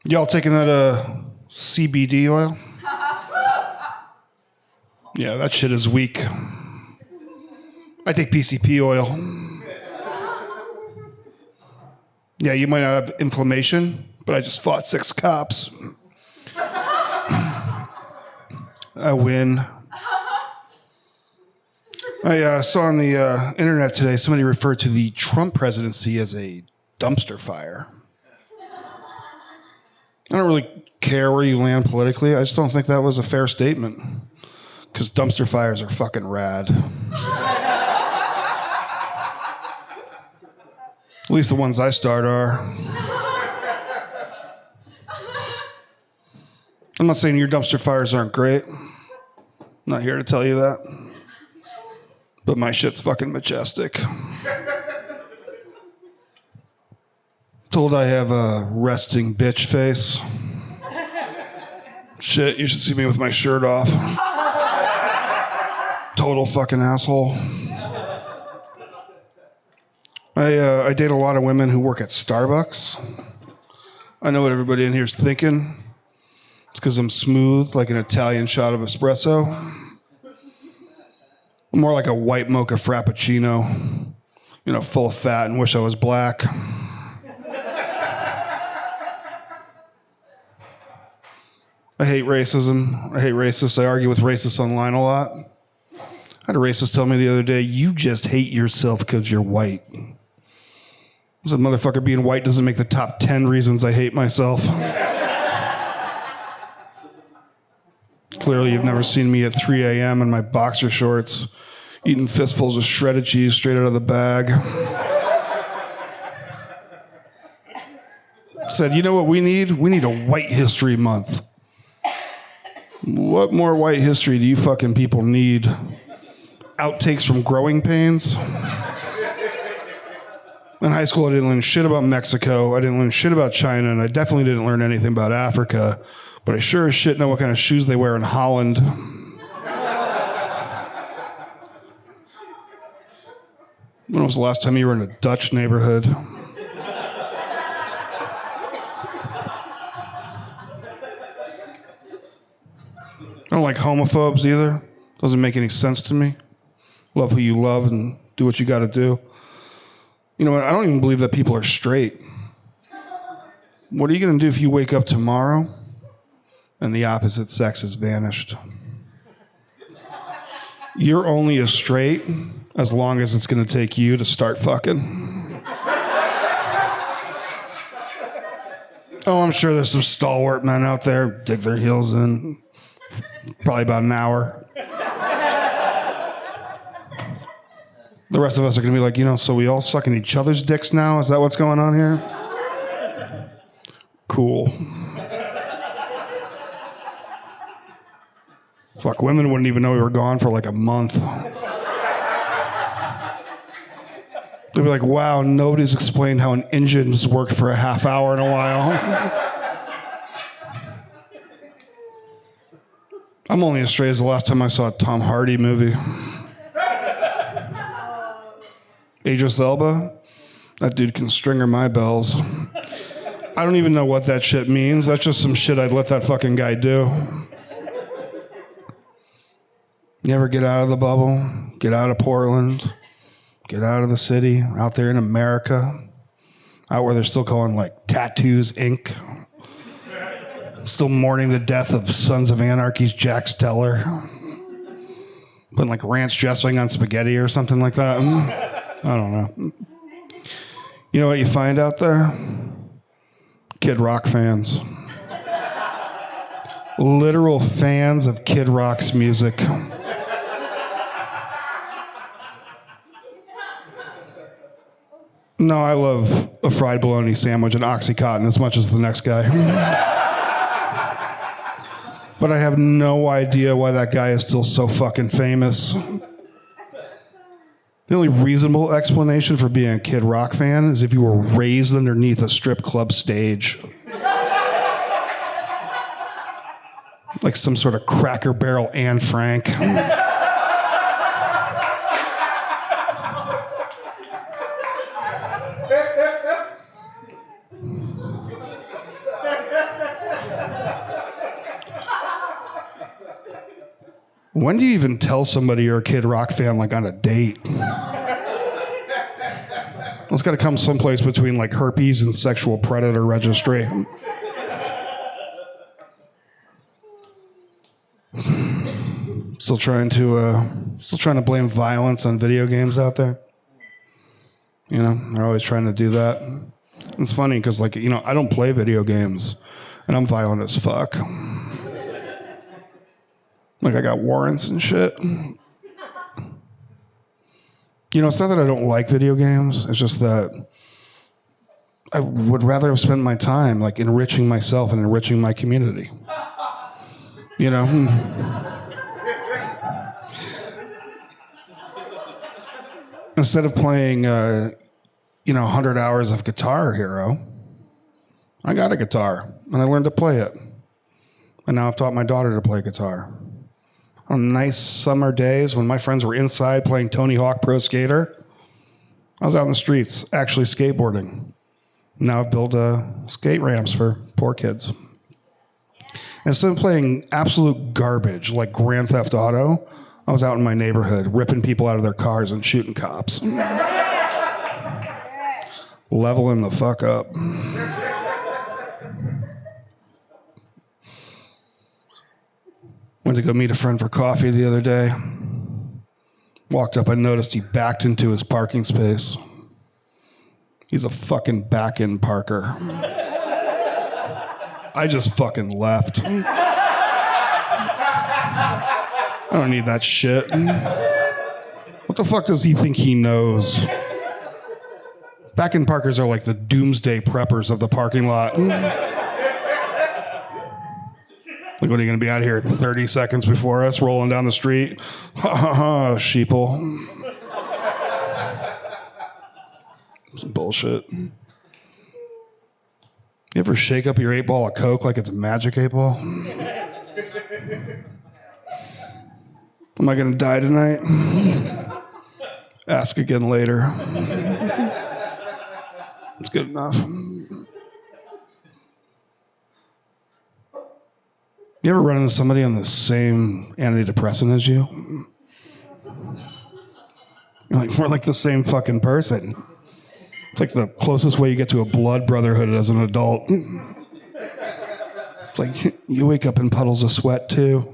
Y'all taking that CBD oil? Yeah, that shit is weak. I take PCP oil. Yeah, you might not have inflammation, but I just fought 6 cops. I win. I saw on the internet today somebody referred to the Trump presidency as a dumpster fire. I don't really care where you land politically. I just don't think that was a fair statement. Because dumpster fires are fucking rad. At least the ones I start are. I'm not saying your dumpster fires aren't great. I'm not here to tell you that. But my shit's fucking majestic. Told I have a resting bitch face. Shit, you should see me with my shirt off. Total fucking asshole. I date a lot of women who work at Starbucks. I know what everybody in here is thinking. It's because I'm smooth like an Italian shot of espresso. I'm more like a white mocha frappuccino, full of fat and wish I was black. I hate racism. I hate racists. I argue with racists online a lot. I had a racist tell me the other day, you just hate yourself because you're white. I said, motherfucker, being white doesn't make the top 10 reasons I hate myself. Clearly, you've never seen me at 3 a.m. in my boxer shorts, eating fistfuls of shredded cheese straight out of the bag. Said, you know what we need? We need a White History Month. What more white history do you fucking people need? Outtakes from Growing Pains? In high school, I didn't learn shit about Mexico. I didn't learn shit about China, and I definitely didn't learn anything about Africa. But I sure as shit know what kind of shoes they wear in Holland. When was the last time you were in a Dutch neighborhood? I don't like homophobes either. Doesn't make any sense to me. Love who you love and do what you got to do. You know what? I don't even believe that people are straight. What are you going to do if you wake up tomorrow and the opposite sex has vanished? You're only as straight as long as it's going to take you to start fucking. Oh, I'm sure there's some stalwart men out there dig their heels in. Probably about an hour. The rest of us are going to be like, so we all sucking each other's dicks now? Is that what's going on here? Cool. Fuck, women wouldn't even know we were gone for like a month. They'd be like, wow, nobody's explained how an engine's worked for a half hour in a while. I'm only as straight as the last time I saw a Tom Hardy movie. Idris Elba, that dude can stringer my bells. I don't even know what that shit means. That's just some shit I'd let that fucking guy do. You ever get out of the bubble? Get out of Portland? Get out of the city? Out there in America? Out where they're still calling like Tattoos Inc. Still mourning the death of Sons of Anarchy's Jack Steller. Putting like ranch dressing on spaghetti or something like that. I don't know. You know what you find out there? Kid Rock fans. Literal fans of Kid Rock's music. No, I love a fried bologna sandwich and Oxycontin as much as the next guy. But I have no idea why that guy is still so fucking famous. The only reasonable explanation for being a Kid Rock fan is if you were raised underneath a strip club stage. Like some sort of Cracker Barrel Anne Frank. When do you even tell somebody you're a Kid Rock fan, like, on a date? It's got to come someplace between, like, herpes and sexual predator registry. Still trying to blame violence on video games out there. You know, they're always trying to do that. It's funny because, like, you know, I don't play video games, and I'm violent as fuck. Like, I got warrants and shit. You know, it's not that I don't like video games. It's just that I would rather have spent my time, like, enriching myself and enriching my community. You know? Instead of playing, 100 hours of Guitar Hero, I got a guitar, and I learned to play it. And now I've taught my daughter to play guitar. On nice summer days when my friends were inside playing Tony Hawk Pro Skater, I was out in the streets actually skateboarding. Now I've built skate ramps for poor kids. Instead of playing absolute garbage like Grand Theft Auto, I was out in my neighborhood ripping people out of their cars and shooting cops. Leveling the fuck up. Went to go meet a friend for coffee the other day. Walked up, I noticed he backed into his parking space. He's a fucking back-end parker. I just fucking left. I don't need that shit. What the fuck does he think he knows? Back-end parkers are like the doomsday preppers of the parking lot. Like, what are you going to be out here 30 seconds before us, rolling down the street? Ha ha ha, sheeple. Some bullshit. You ever shake up your 8-ball of Coke like it's a magic 8-ball? Am I going to die tonight? Ask again later. It's good enough. You ever run into somebody on the same antidepressant as you? You're like, we're like the same fucking person. It's like the closest way you get to a blood brotherhood as an adult. It's like you wake up in puddles of sweat too.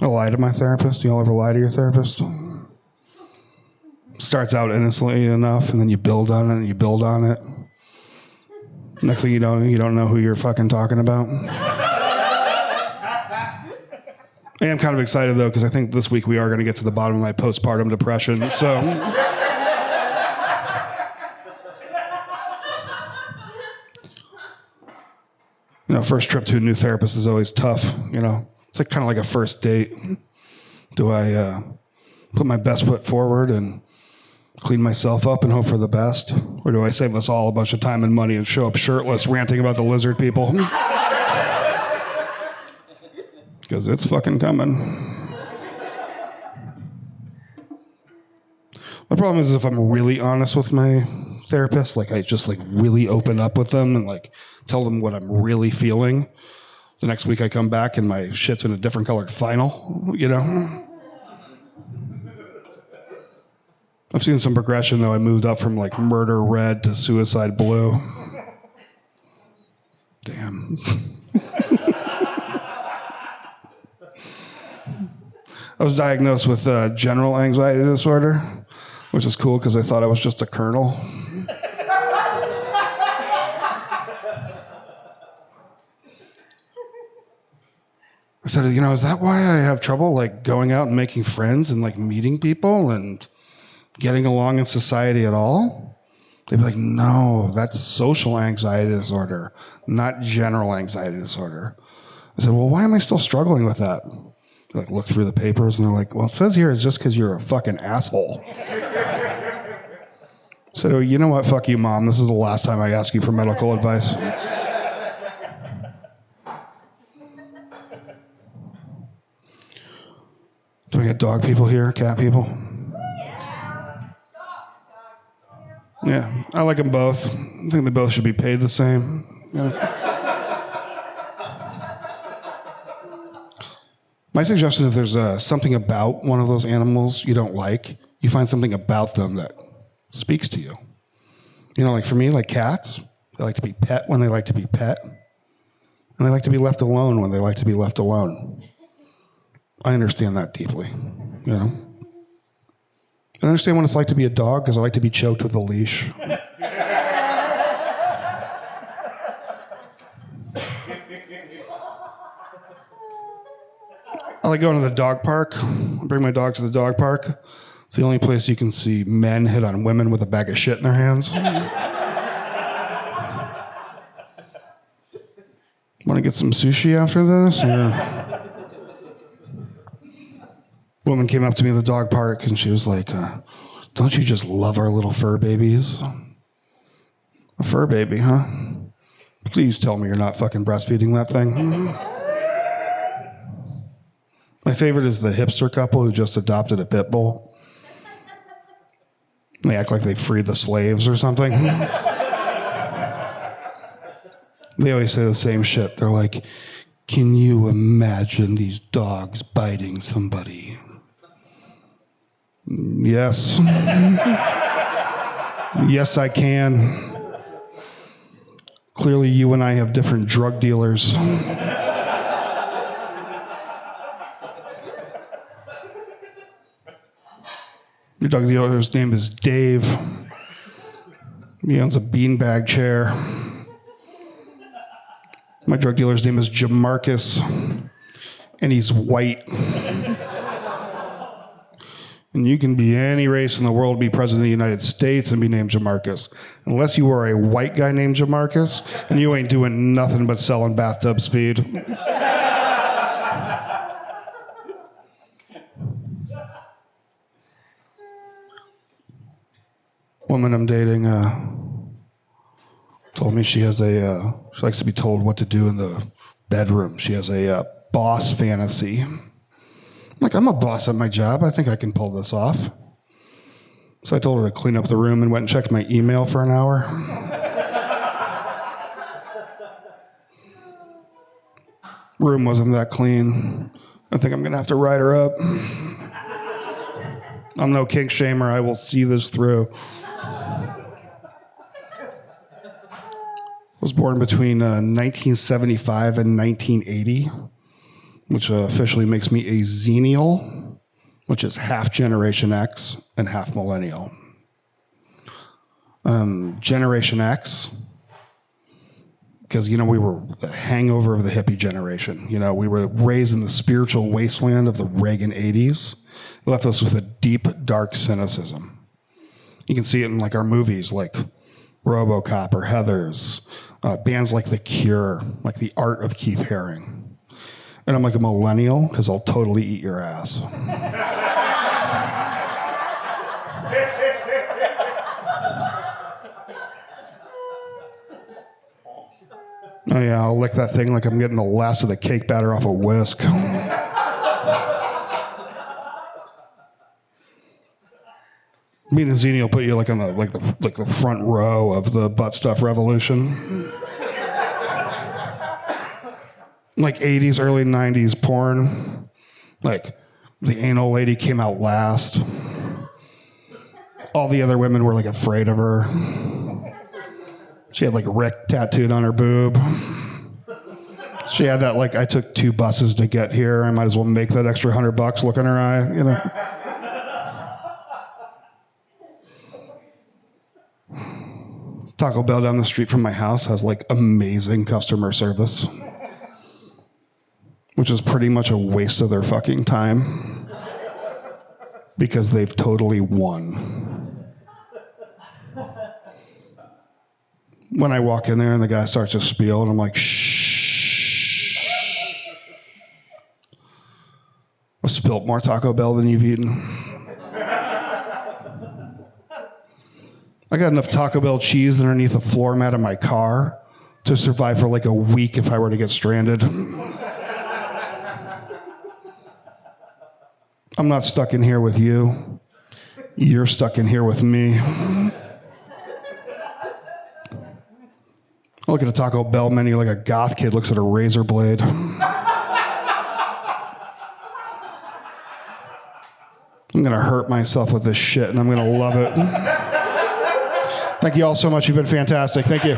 I lie to my therapist. Do y'all ever lie to your therapist? Starts out innocently enough, and then you build on it, and you build on it. Next thing you don't know who you're fucking talking about. I am kind of excited, though, because I think this week we are going to get to the bottom of my postpartum depression, so... First trip to a new therapist is always tough, It's like kind of like a first date. Do I put my best foot forward and clean myself up and hope for the best? Or do I save us all a bunch of time and money and show up shirtless ranting about the lizard people? Because it's fucking coming. The problem is if I'm really honest with my therapist, like I just like really open up with them and like tell them what I'm really feeling. The next week I come back and my shit's in a different colored final, I've seen some progression, though. I moved up from, like, murder red to suicide blue. Damn. I was diagnosed with general anxiety disorder, which is cool because I thought I was just a colonel. I said, is that why I have trouble, like, going out and making friends and, like, meeting people and getting along in society at all? They'd be like, no, that's social anxiety disorder, not general anxiety disorder. I said, well, why am I still struggling with that? They like look through the papers and they're like, well, it says here it's just because you're a fucking asshole. I said, oh, you know what? Fuck you, Mom. This is the last time I ask you for medical advice. Do we get dog people here? Cat people? Yeah, I like them both. I think they both should be paid the same. My suggestion, if there's something about one of those animals you don't like, you find something about them that speaks to you. You know, like for me, like cats, they like to be pet when they like to be pet. And they like to be left alone when they like to be left alone. I understand that deeply, you know. I understand what it's like to be a dog because I like to be choked with a leash. I like going to the dog park. I bring my dog to the dog park. It's the only place you can see men hit on women with a bag of shit in their hands. Want to get some sushi after this? Or... Woman came up to me at the dog park and she was like, don't you just love our little fur babies? A fur baby, huh? Please tell me you're not fucking breastfeeding that thing. My favorite is the hipster couple who just adopted a pit bull. They act like they freed the slaves or something. They always say the same shit. They're like, can you imagine these dogs biting somebody? Yes. Yes, I can. Clearly, you and I have different drug dealers. Your drug dealer's name is Dave. He owns a beanbag chair. My drug dealer's name is Jamarcus, and he's white. And you can be any race in the world, be president of the United States, and be named Jamarcus. Unless you are a white guy named Jamarcus, and you ain't doing nothing but selling bathtub speed. Woman I'm dating told me she has she likes to be told what to do in the bedroom. She has a boss fantasy. I'm like, I'm a boss at my job. I think I can pull this off. So I told her to clean up the room and went and checked my email for an hour. Room wasn't that clean. I think I'm going to have to write her up. I'm no kink shamer. I will see this through. I was born between 1975 and 1980, which officially makes me a Xennial, which is half Generation X and half Millennial. Generation X, because, you know, we were the hangover of the hippie generation. You know, we were raised in the spiritual wasteland of the Reagan 80s. It left us with a deep, dark cynicism. You can see it in, like, our movies, like RoboCop or Heathers, bands like The Cure, like The Art of Keith Haring. And I'm like a millennial because I'll totally eat your ass. Oh yeah, I'll lick that thing like I'm getting the last of the cake batter off a whisk. Being a Xennial put you like on the front row of the butt stuff revolution. Like 80s, early 90s porn. Like the anal lady came out last. All the other women were like afraid of her. She had like Rick tattooed on her boob. She had that like, I took 2 buses to get here. I might as well make that extra $100 look in her eye, you know. Taco Bell down the street from my house has like amazing customer service, which is pretty much a waste of their fucking time because they've totally won. When I walk in there and the guy starts to spiel and I'm like, shh. I spilt more Taco Bell than you've eaten. I got enough Taco Bell cheese underneath the floor mat of my car to survive for like a week if I were to get stranded. I'm not stuck in here with you. You're stuck in here with me. I look at a Taco Bell menu like a goth kid looks at a razor blade. I'm going to hurt myself with this shit, and I'm going to love it. Thank you all so much. You've been fantastic. Thank you.